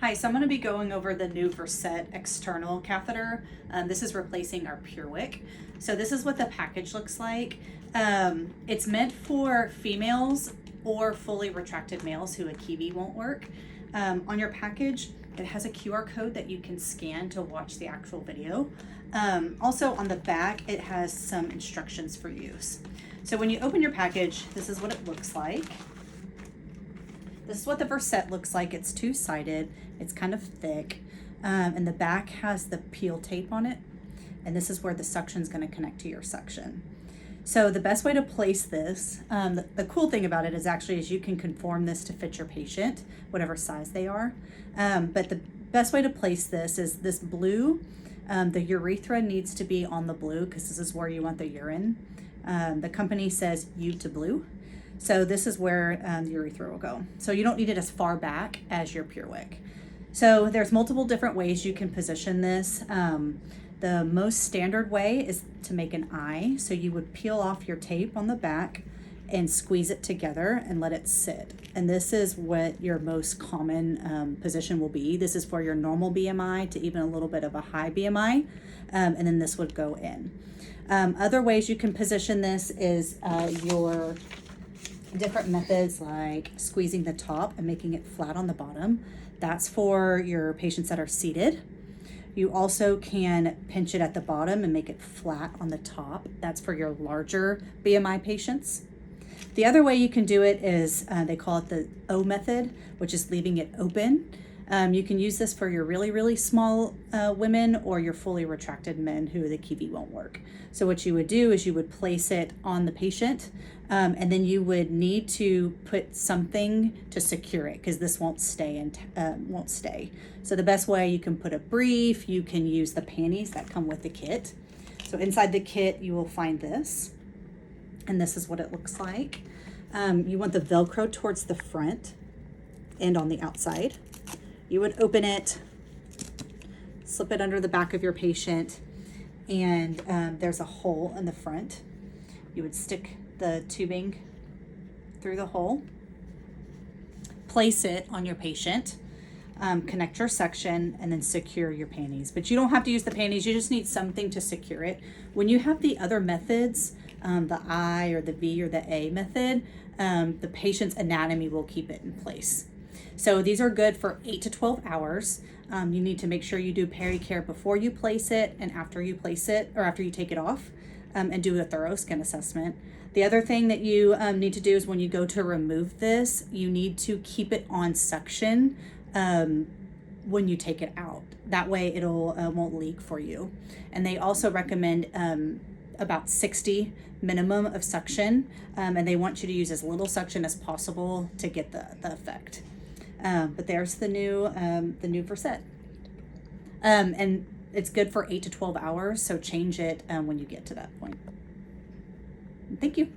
Hi, so I'm going to be going over the new Verset external catheter. This is replacing our PureWick. So this is what the package looks like. It's meant for females or fully retracted males who a kiwi won't work. On your package, it has a QR code that you can scan to watch the actual video. Also on the back, it has some instructions for use. So when you open your package, this is what it looks like. This is what the Verset looks like. It's two-sided, it's kind of thick, and the back has the peel tape on it, and this is where the suction is going to connect to your suction. So the best way to place this, the cool thing about it is actually you can conform this to fit your patient, whatever size they are, but the best way to place this is this blue. The urethra needs to be on the blue because this is where you want the urine. The company says U to blue. So this is where the urethra will go. So you don't need it as far back as your PureWick. So there's multiple different ways you can position this. The most standard way is to make an eye. So you would peel off your tape on the back and squeeze it together and let it sit. And this is what your most common position will be. This is for your normal BMI to even a little bit of a high BMI. And then this would go in. Other ways you can position this is your different methods like squeezing the top and making it flat on the bottom. That's for your patients that are seated. You also can pinch it at the bottom and make it flat on the top. That's for your larger BMI patients. The other way you can do it is they call it the O method, which is leaving it open. You can use this for your really, really small women or your fully retracted men who the kiwi won't work. So what you would do is you would place it on the patient and then you would need to put something to secure it because this won't stay and won't stay. So the best way, you can put a brief, you can use the panties that come with the kit. So inside the kit, you will find this, and this is what it looks like. You want the Velcro towards the front and on the outside. You would open it, slip it under the back of your patient, and there's a hole in the front. You would stick the tubing through the hole, place it on your patient, connect your suction, and then secure your panties. But you don't have to use the panties, you just need something to secure it. When you have the other methods, the I or the V or the A method, the patient's anatomy will keep it in place. So these are good for 8 to 12 hours. You need to make sure you do peri-care before you place it and after you place it, or after you take it off, and do a thorough skin assessment. The other thing that you need to do is when you go to remove this, you need to keep it on suction when you take it out. That way it'll won't leak for you. And they also recommend about 60 minimum of suction, and they want you to use as little suction as possible to get the effect. But there's the new Verset. And it's good for 8 to 12 hours, so change it when you get to that point. Thank you.